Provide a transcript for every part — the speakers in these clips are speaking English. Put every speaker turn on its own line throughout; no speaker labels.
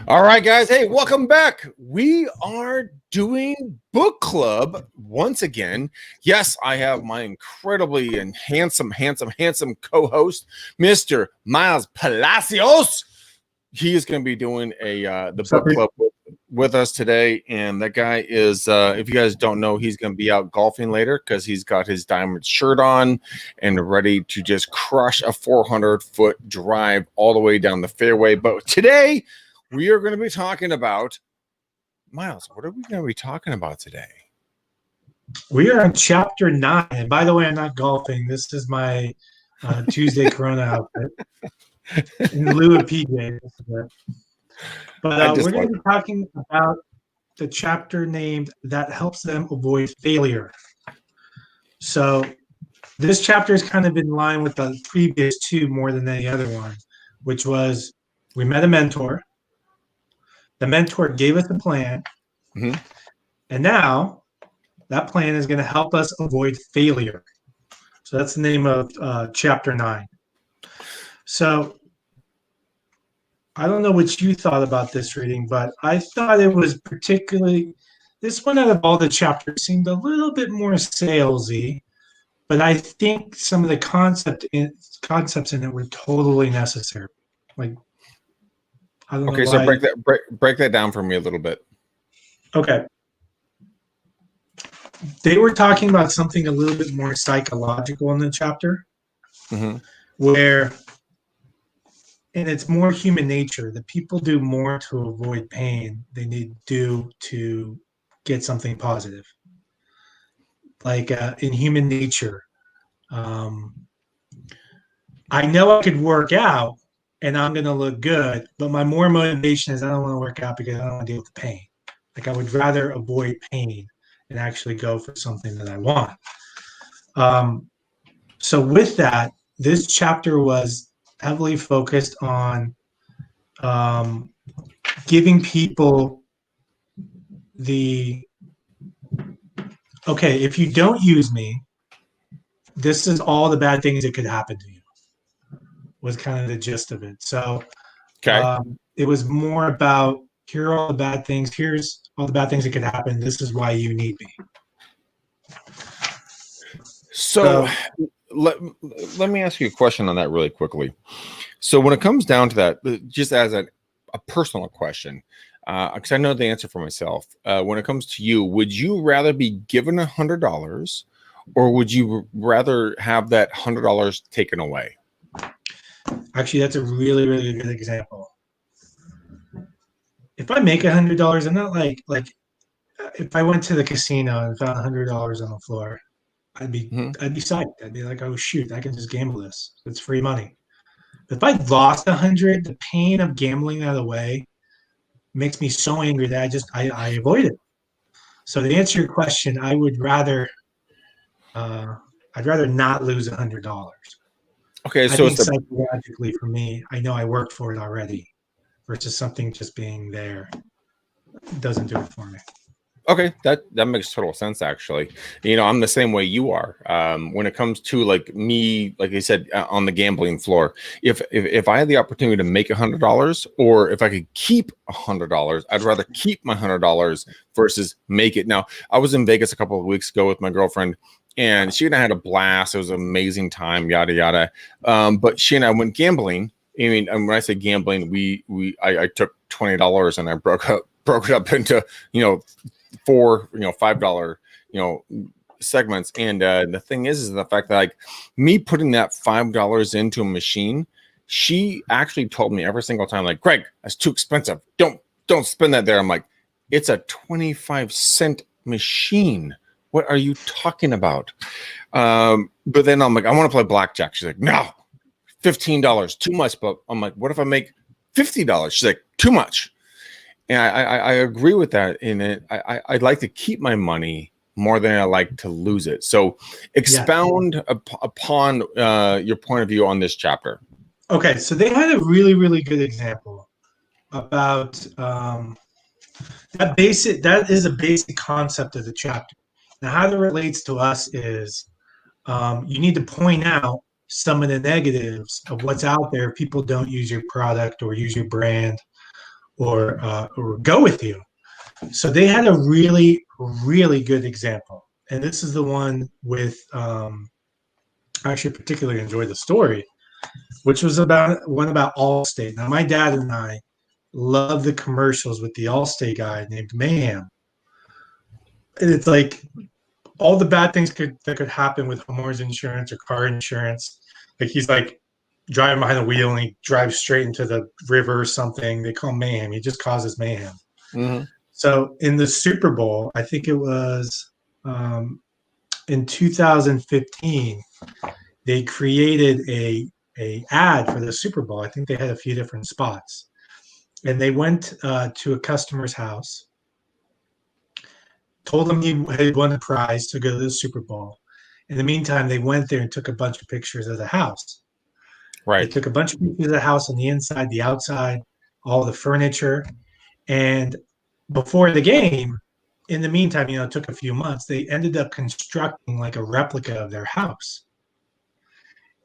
All right, guys. Hey, welcome back. We are doing book club once again. Yes, I have my incredibly and handsome co-host, Mr. Miles Palacios. He is going to be doing the book club with us today, and that guy is, if you guys don't know, he's going to be out golfing later because he's got his diamond shirt on and ready to just crush a 400-foot drive all the way down the fairway. But today we are going to be talking about, Miles, what are we going to be talking about today?
We are on chapter 9. And by the way, I'm not golfing. This is my Tuesday Corona outfit in lieu of PJ. But we're going to be talking about the chapter named That Helps Them Avoid Failure. So this chapter is kind of in line with the previous two more than any other one, which was we met a mentor. The mentor gave us a plan.
Mm-hmm.
And now that plan is going to help us avoid failure. So that's the name of chapter 9. So I don't know what you thought about this reading, but I thought it was particularly, this one out of all the chapters seemed a little bit more salesy, but I think some of the concepts in it were totally necessary. Like, I don't know.
Okay, so break that down for me a little bit.
Okay. They were talking about something a little bit more psychological in the chapter, where, and it's more human nature, that people do more to avoid pain than they do to get something positive. Like in human nature, I know I could work out and I'm going to look good, but my more motivation is I don't want to work out because I don't want to deal with the pain. Like I would rather avoid pain and actually go for something that I want. So with that, this chapter was heavily focused on giving people okay, if you don't use me, this is all the bad things that could happen to you, was kind of the gist of it. So it was more about, here are all the bad things, here's all the bad things that could happen, this is why you need me.
So let me ask you a question on that really quickly. So when it comes down to that, just as a personal question, because I know the answer for myself, when it comes to you, would you rather be given $100 or would you rather have that $100 taken away?
Actually, that's a really, really good example. If I make $100, I'm not like if I went to the casino and found $100 on the floor, I'd be psyched. I'd be like, oh shoot, I can just gamble this. It's free money. But if I lost 100, the pain of gambling that away makes me so angry that I avoid it. So to answer your question, I would rather I'd rather not lose $100.
Okay,
so I think psychologically for me, I know I worked for it already, versus something just being there doesn't do it for me.
Okay, that makes total sense, actually. You know, I'm the same way you are. When it comes to like me, like I said, on the gambling floor, if I had the opportunity to make $100 or if I could keep $100, I'd rather keep my $100 versus make it. Now, I was in Vegas a couple of weeks ago with my girlfriend, and she and I had a blast. It was an amazing time, yada yada. But she and I went gambling. I mean, when I say gambling, I took $20 and I broke it up into, you know, $4, $5, segments. And the thing is the fact that like me putting that $5 into a machine, she actually told me every single time, like, Greg, that's too expensive. Don't spend that there. I'm like, it's a 25-cent machine. What are you talking about? But then I'm like, I want to play blackjack. She's like, no, $15, too much. But I'm like, what if I make $50? She's like, too much. And I agree with that. In it, I'd like to keep my money more than I like to lose it. So expound upon your point of view on this chapter.
Okay, so they had a really, really good example about that is a basic concept of the chapter. Now, how that relates to us is you need to point out some of the negatives of what's out there if people don't use your product or use your brand, or go with you. So they had a really, really good example. And this is the one with, I actually particularly enjoyed the story, which was about Allstate. Now, my dad and I love the commercials with the Allstate guy named Mayhem. And it's like all the bad things that could happen with homeowners insurance or car insurance. Like he's like driving behind the wheel and he drives straight into the river or something. They call him mayhem. He just causes mayhem.
Mm-hmm.
So in the Super Bowl, I think it was in 2015, they created a ad for the Super Bowl. I think they had a few different spots, and they went to a customer's house, told him he had won a prize to go to the Super Bowl. In the meantime, they went there and took a bunch of pictures of the house.
Right.
They took a bunch of pictures of the house on the inside, the outside, all the furniture. And before the game, in the meantime, it took a few months, they ended up constructing like a replica of their house.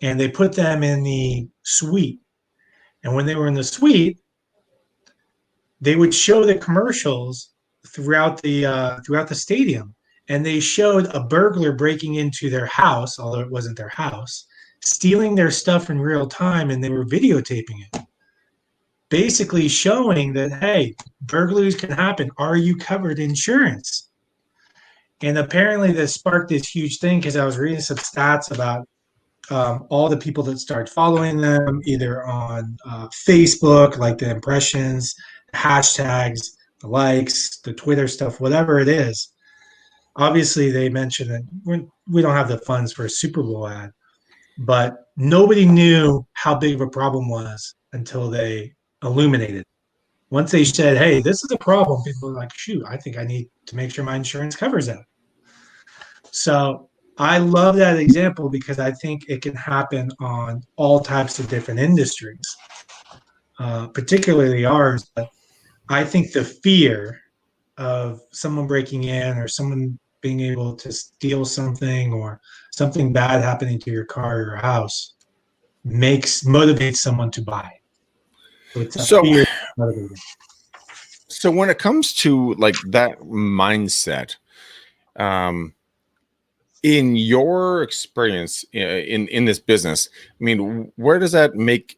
And they put them in the suite. And when they were in the suite, they would show the commercials throughout the stadium. And they showed a burglar breaking into their house, although it wasn't their house, stealing their stuff in real time, and they were videotaping it. Basically showing that, hey, burglaries can happen. Are you covered insurance? And apparently this sparked this huge thing because I was reading some stats about all the people that started following them, either on Facebook, like the impressions, the hashtags, the likes, the Twitter stuff, whatever it is. Obviously, they mentioned that we don't have the funds for a Super Bowl ad, but nobody knew how big of a problem was until they illuminated. Once they said, hey, this is a problem, people were like, shoot, I think I need to make sure my insurance covers that. So I love that example because I think it can happen on all types of different industries, particularly ours. But I think the fear of someone breaking in or someone being able to steal something or something bad happening to your car or your house motivates someone to buy. So it's a fear motivated.
So when it comes to like that mindset, in your experience in this business, I mean, where does that make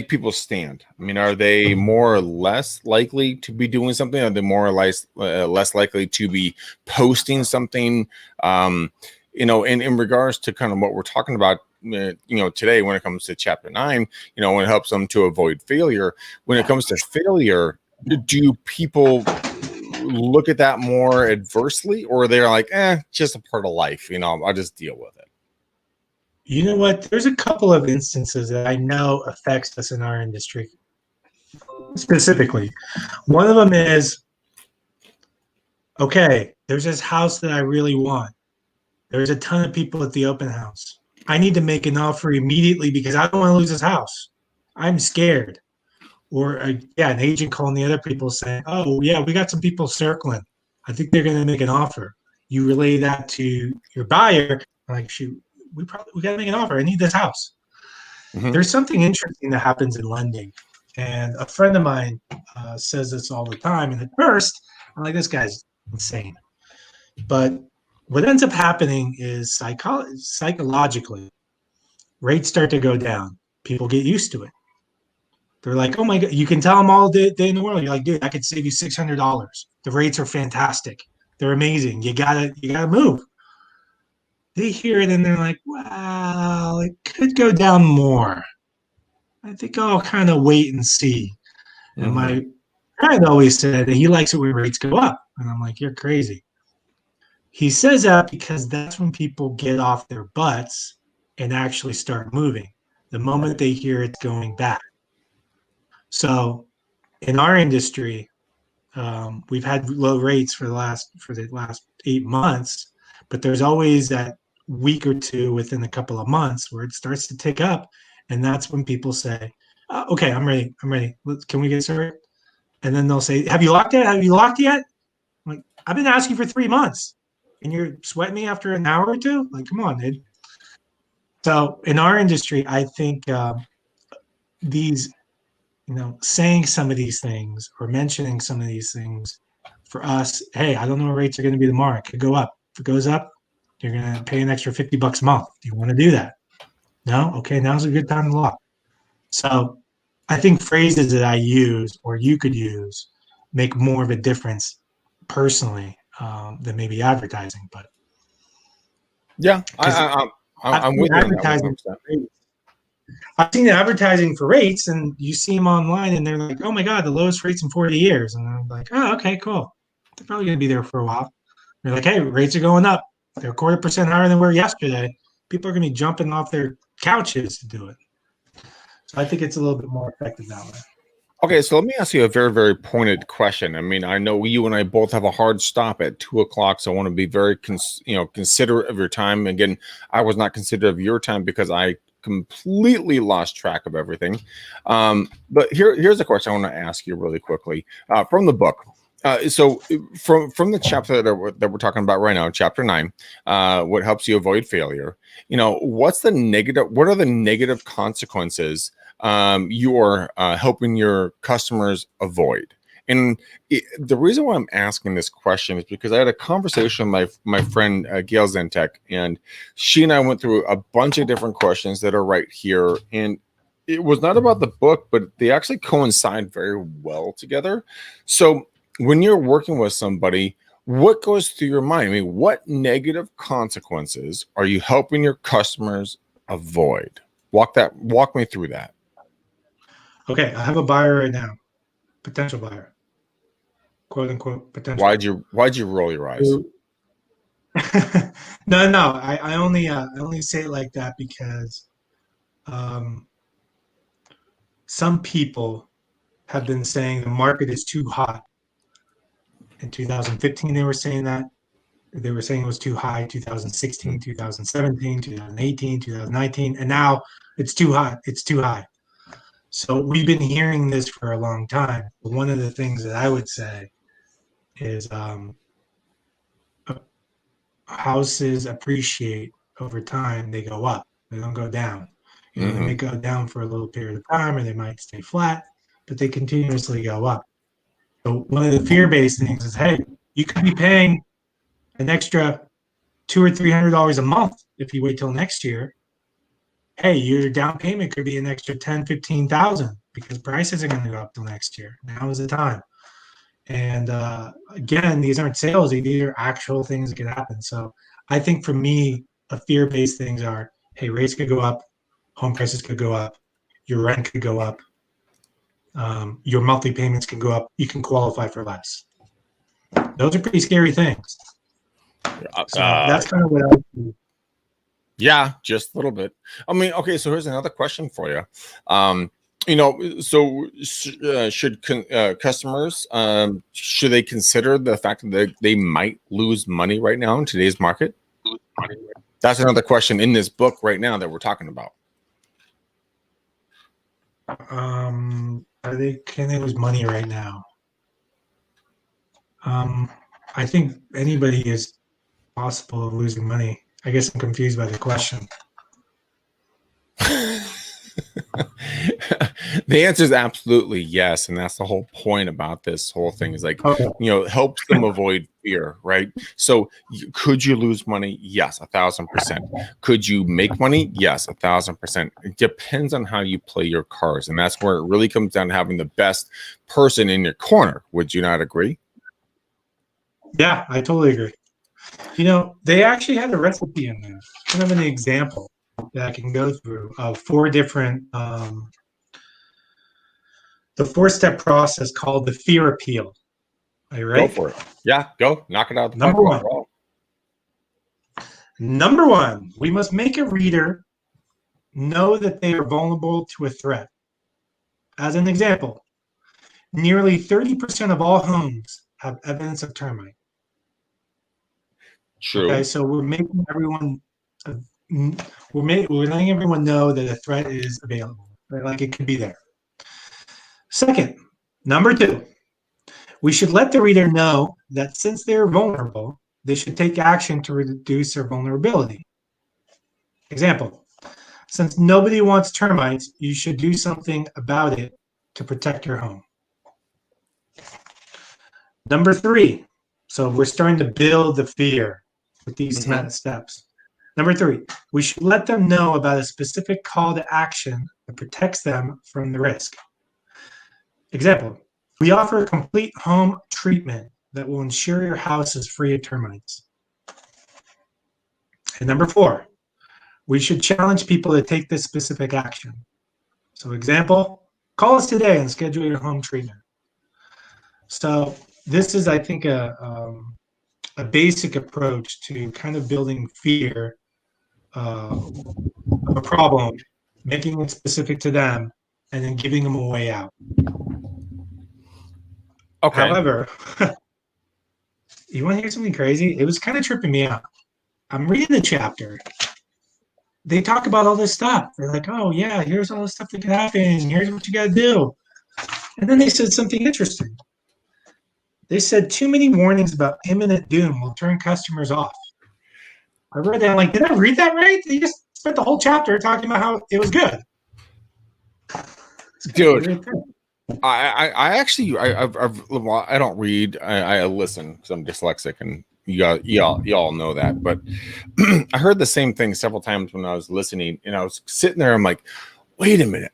people stand? I mean, are they more or less likely to be doing something? Are they more or less likely to be posting something? In regards to kind of what we're talking about, today when it comes to Chapter 9, when it helps them to avoid failure. When it comes to failure, do people look at that more adversely, or they're like, just a part of life, I'll just deal with it?
You know what? There's a couple of instances that I know affects us in our industry specifically. One of them is, okay, there's this house that I really want. There's a ton of people at the open house. I need to make an offer immediately because I don't want to lose this house. I'm scared. Or an agent calling the other people saying, oh, yeah, we got some people circling. I think they're going to make an offer. You relay that to your buyer. Like, shoot, we got to make an offer. I need this house. Mm-hmm. There's something interesting that happens in lending. And a friend of mine says this all the time. And at first, I'm like, this guy's insane. But what ends up happening is psychologically, rates start to go down. People get used to it. They're like, oh my God, you can tell them all day in the world. You're like, dude, I could save you $600. The rates are fantastic. They're amazing. You gotta move. They hear it and they're like, well, it could go down more. I think I'll kind of wait and see. Mm-hmm. And my friend always said that he likes it when rates go up. And I'm like, you're crazy. He says that because that's when people get off their butts and actually start moving. The moment they hear it's going back. So in our industry, we've had low rates for the last 8 months, but there's always that week or two within a couple of months where it starts to tick up. And that's when people say, okay, I'm ready. Can we get started? And then they'll say, have you locked yet? I'm like, I've been asking for 3 months and you're sweating me after an hour or two? Like, come on, dude. So in our industry, I think these saying some of these things or mentioning some of these things for us. Hey, I don't know what rates are going to be tomorrow. It could go up. If it goes up, you're going to pay an extra $50 a month. Do you want to do that? No? Okay, now's a good time to lock. So I think phrases that I use or you could use make more of a difference personally than maybe advertising. But
Yeah,
I've
I'm
seen
with you on that
advertising
100%.
for rates. I've seen advertising for rates, and you see them online, and they're like, "Oh my God, the lowest rates in 40 years," and I'm like, "Oh, okay, cool. They're probably going to be there for a while." They're like, "Hey, rates are going up. They're 1/4% higher than they were yesterday." People are going to be jumping off their couches to do it. So I think it's a little bit more effective that way.
Okay, so let me ask you a very, very pointed question. I mean, I know you and I both have a hard stop at 2 o'clock, so I want to be very, considerate of your time. Again, I was not considerate of your time because I completely lost track of everything. But here's a question I want to ask you really quickly from the book. So from the chapter that we're talking about right now, chapter 9, what helps you avoid failure? What are the negative consequences you're helping your customers avoid? And the reason why I'm asking this question is because I had a conversation with my friend Gail Zentek, and she and I went through a bunch of different questions that are right here. And it was not about the book, but they actually coincide very well together. So when you're working with somebody, what goes through your mind? I mean, what negative consequences are you helping your customers avoid? Walk me through that.
Okay, I have a buyer right now, potential buyer, quote unquote potential.
Why'd you roll your eyes?
No. I only say it like that because some people have been saying the market is too hot. In 2015, they were saying that. They were saying it was too high. 2016, 2017, 2018, 2019, and now it's too hot. It's too high. So we've been hearing this for a long time. One of the things that I would say is houses appreciate over time. They go up. They don't go down. They may go down for a little period of time, or they might stay flat, but they continuously go up. So one of the fear-based things is, hey, you could be paying an extra $200 or $300 a month if you wait till next year. Hey, your down payment could be an extra $10,000, $15,000 because prices are going to go up till next year. Now is the time. And again, these aren't sales; these are actual things that could happen. So I think for me, a fear-based things are, hey, rates could go up, home prices could go up, your rent could go up, your monthly payments can go up. You can qualify for less. Those are pretty scary things. So that's kind of what I would do.
Yeah, just a little bit. I mean, okay, so here's another question for you. Should customers should they consider the fact that they might lose money right now in today's market? That's another question in this book right now that we're talking about.
Can they lose money right now? I think anybody is possible of losing money. I guess I'm confused by the question.
The answer is absolutely yes, and that's the whole point about this whole thing is like, it helps them avoid fear, right? So could you lose money? Yes, 1,000%. Could you make money? Yes, 1,000%. It depends on how you play your cards, and that's where it really comes down to having the best person in your corner. Would you not agree?
Yeah, I totally agree. They actually had a recipe in there, kind of an example that I can go through of 4 different the 4-step process called the fear appeal. Are you ready?
Go for it. Yeah, go. Knock it out.
Number one, we must make a reader know that they are vulnerable to a threat. As an example, nearly 30% of all homes have evidence of termite.
True.
Okay, so we're making everyone we're letting everyone know that a threat is available, right? Like it could be there. Second, number 2, we should let the reader know that since they're vulnerable, they should take action to reduce their vulnerability. Example, since nobody wants termites, you should do something about it to protect your home. Number 3. So we're starting to build the fear with these steps. Number 3, we should let them know about a specific call to action that protects them from the risk. Example, we offer a complete home treatment that will ensure your house is free of termites. And number 4, we should challenge people to take this specific action. So example, call us today and schedule your home treatment. So this is, I think, a basic approach to kind of building fear of a problem, making it specific to them, and then giving them a way out.
Okay.
However, you want to hear something crazy? It was kind of tripping me out. I'm reading the chapter. They talk about all this stuff. They're like, oh, yeah, here's all the stuff that could happen. Here's what you got to do. And then they said something interesting. They said too many warnings about imminent doom will turn customers off. I read that. I'm like, did I read that right? They just spent the whole chapter talking about how it was good.
Dude, I don't read. I listen because I'm dyslexic, and y'all know that. But I heard the same thing several times when I was listening, and I was sitting there. I'm like, wait a minute.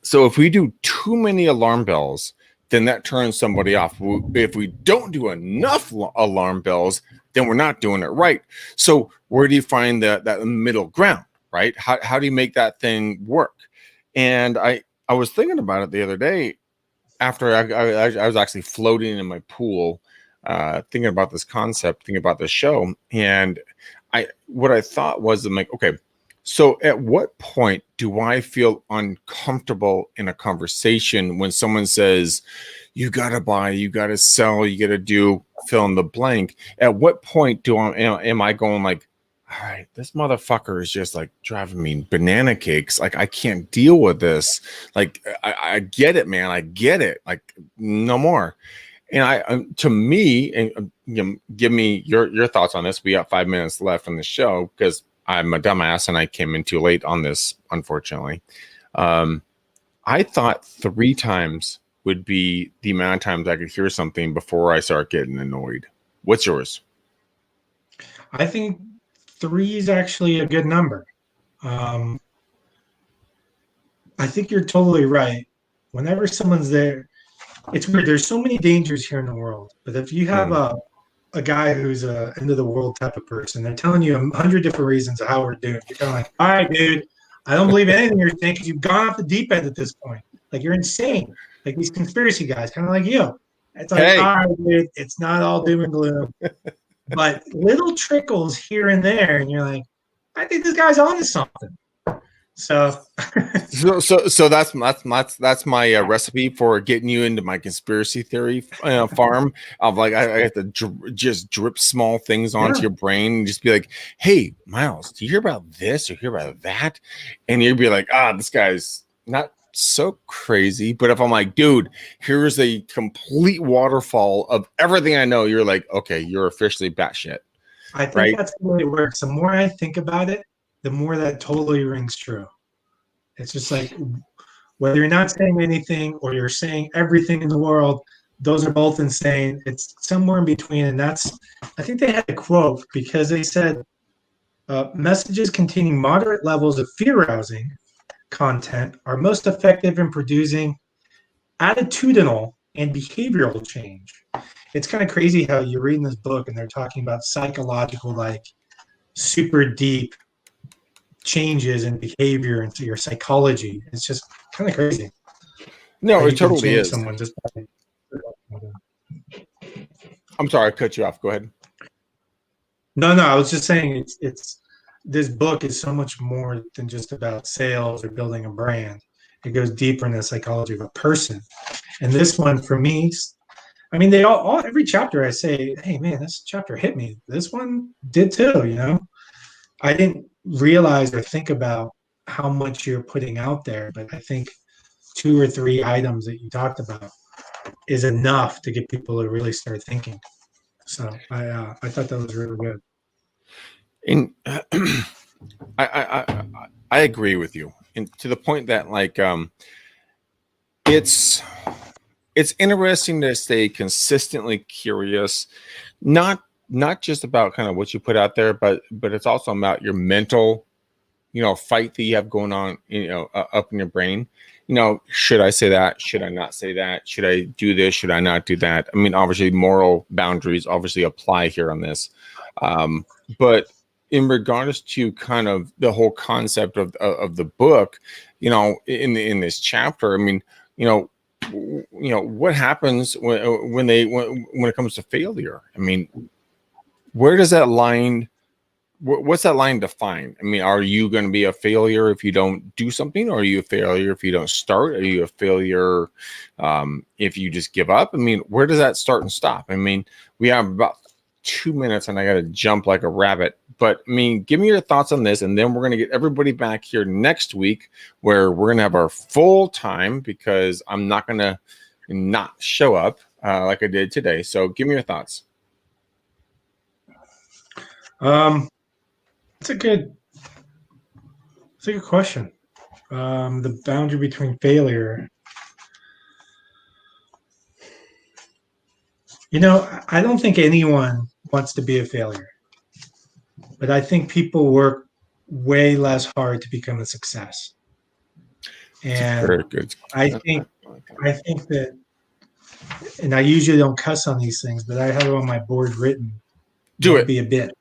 So if we do too many alarm bells, then that turns somebody off. If we don't do enough alarm bells, then we're not doing it right. So where do you find that middle ground, right? How do you make that thing work? And I was thinking about it the other day after I was actually floating in my pool, thinking about this concept, thinking about this show. And what I thought was, I'm like, okay, so at what point do I feel uncomfortable in a conversation when someone says, you got to buy, you got to sell, you got to do fill in the blank? At what point am I going like, all right, this motherfucker is just like driving me banana cakes. Like, I can't deal with this. Like, I get it, man. I get it. Like, no more. And to me, and give me your thoughts on this. We got 5 minutes left on the show because I'm a dumbass and I came in too late on this, unfortunately. I thought 3 times would be the amount of times I could hear something before I start getting annoyed. What's yours?
I think 3 is actually a good number. I think you're totally right. Whenever someone's there, it's weird. There's so many dangers here in the world. But if you have a guy who's a end of the world type of person, they're telling you 100 different reasons of how we're doing. You're kind of like, all right, dude, I don't believe anything you're saying because you've gone off the deep end at this point. Like, you're insane. Like these conspiracy guys, kind of like you. It's like, all right, dude, it's not all doom and gloom. But little trickles here and there, and you're like, I think this guy's onto something. So
that's my recipe for getting you into my conspiracy theory farm of like I have to just drip small things onto your brain and just be like, hey, Miles, do you hear about this or hear about that? And you'd be like, this guy's not so crazy. But if I'm like, dude, here's a complete waterfall of everything I know, you're like, okay, you're officially batshit.
I think that's the way it works. The more I think about it, the more that totally rings true. It's just like whether you're not saying anything or you're saying everything in the world, those are both insane. It's somewhere in between. And I think they had a quote because they said messages containing moderate levels of fear-rousing content are most effective in producing attitudinal and behavioral change. It's kind of crazy how you're reading this book and they're talking about psychological, like super deep changes in behavior into your psychology. It's just kind of crazy.
No, it totally is.
Someone just
I'm sorry, I cut you off. Go ahead.
No, I was just saying it's this book is so much more than just about sales or building a brand. It goes deeper in the psychology of a person. And this one for me, I mean, they all every chapter I say, hey man, this chapter hit me. This one did too, you know. I didn't realize or think about how much you're putting out there, but I think 2 or 3 items that you talked about is enough to get people to really start thinking. So I thought that was really good.
And I agree with you, and to the point that like it's interesting to stay consistently curious, not just about kind of what you put out there, but it's also about your mental, fight that you have going on, up in your brain. Should I say that? Should I not say that? Should I do this? Should I not do that? I mean, obviously, moral boundaries obviously apply here on this, but in regards to kind of the whole concept of the book, in this chapter, I mean, what happens when it comes to failure? I mean, where does that line? What's that line define? I mean, are you going to be a failure if you don't do something? Or are you a failure if you don't start? Are you a failure if you just give up? I mean, where does that start and stop? I mean, we have about 2 minutes and I got to jump like a rabbit. But I mean, give me your thoughts on this. And then we're going to get everybody back here next week where we're going to have our full time because I'm not going to not show up like I did today. So give me your thoughts.
It's a good question. The boundary between failure. I don't think anyone wants to be a failure, but I think people work way less hard to become a success. And
very good.
I think that, and I usually don't cuss on these things, but I have it on my board written. Don't be a bitch.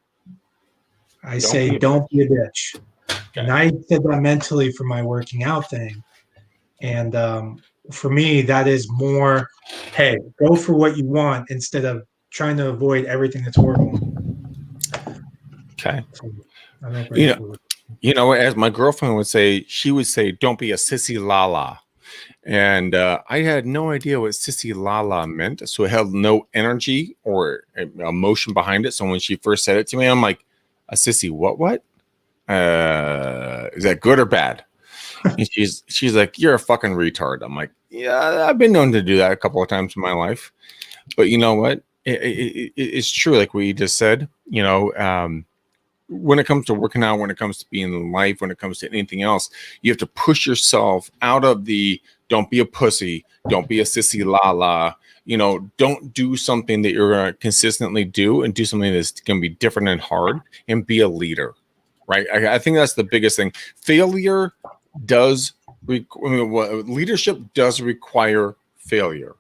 Don't be a bitch. Okay. And I did that mentally for my working out thing. And for me, that is more, hey, go for what you want instead of trying to avoid everything that's horrible.
Okay. So, as my girlfriend would say, she would say, don't be a sissy lala. And I had no idea what sissy lala meant. So it held no energy or emotion behind it. So when she first said it to me, I'm like, a sissy what? Is that good or bad? And she's like, you're a fucking retard. I'm like, yeah, I've been known to do that a couple of times in my life. But you know what? It's true, like what you just said. When it comes to working out, when it comes to being in life, when it comes to anything else, you have to push yourself out of the don't be a pussy, don't be a sissy la. Don't do something that you're going to consistently do and do something that's going to be different and hard and be a leader, right? I think that's the biggest thing. Failure leadership does require failure.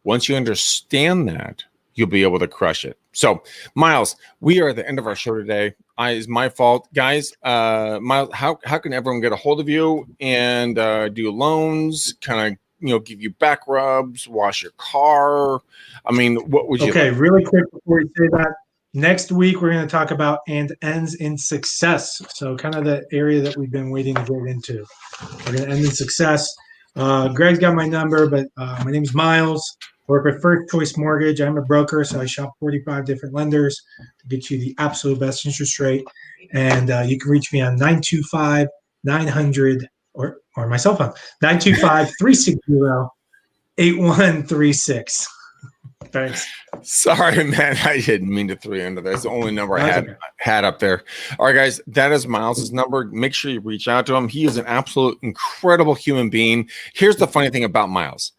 Once you understand that, you'll be able to crush it. So, Miles, we are at the end of our show today. It's my fault, guys. Miles, how can everyone get a hold of you and do loans? Kind of, give you back rubs, wash your car? I mean, what would you?
Okay, really quick before you say that. Next week we're going to talk about and ends in success. So, kind of the area that we've been waiting to get into. We're going to end in success. Greg's got my number, but my name's Miles. Work with First Choice Mortgage. I'm a broker, so I shop 45 different lenders to get you the absolute best interest rate. And you can reach me on 925-900 or my cell phone, 925-360-8136. Thanks.
Sorry, man. I didn't mean to throw you under there. That's the only number I had up there. All right, guys. That is Miles's number. Make sure you reach out to him. He is an absolute incredible human being. Here's the funny thing about Miles.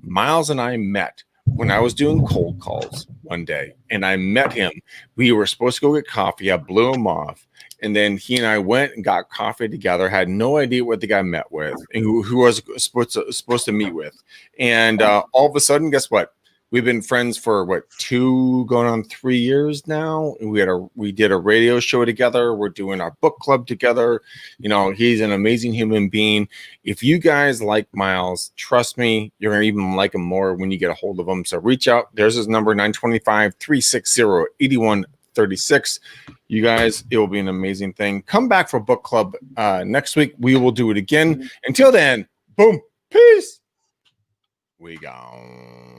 Miles and I met when I was doing cold calls one day, and I met him. We were supposed to go get coffee. I blew him off. And then he and I went and got coffee together. Had no idea what the guy met with and who was supposed to meet with. And all of a sudden, guess what? We've been friends for 2 going on 3 years now. We did a radio show together. We're doing our book club together. He's an amazing human being. If you guys like Miles, trust me, you're going to even like him more when you get a hold of him. So reach out. There's his number, 925-360-8136. You guys, it will be an amazing thing. Come back for book club next week. We will do it again. Until then, boom, peace. We gone.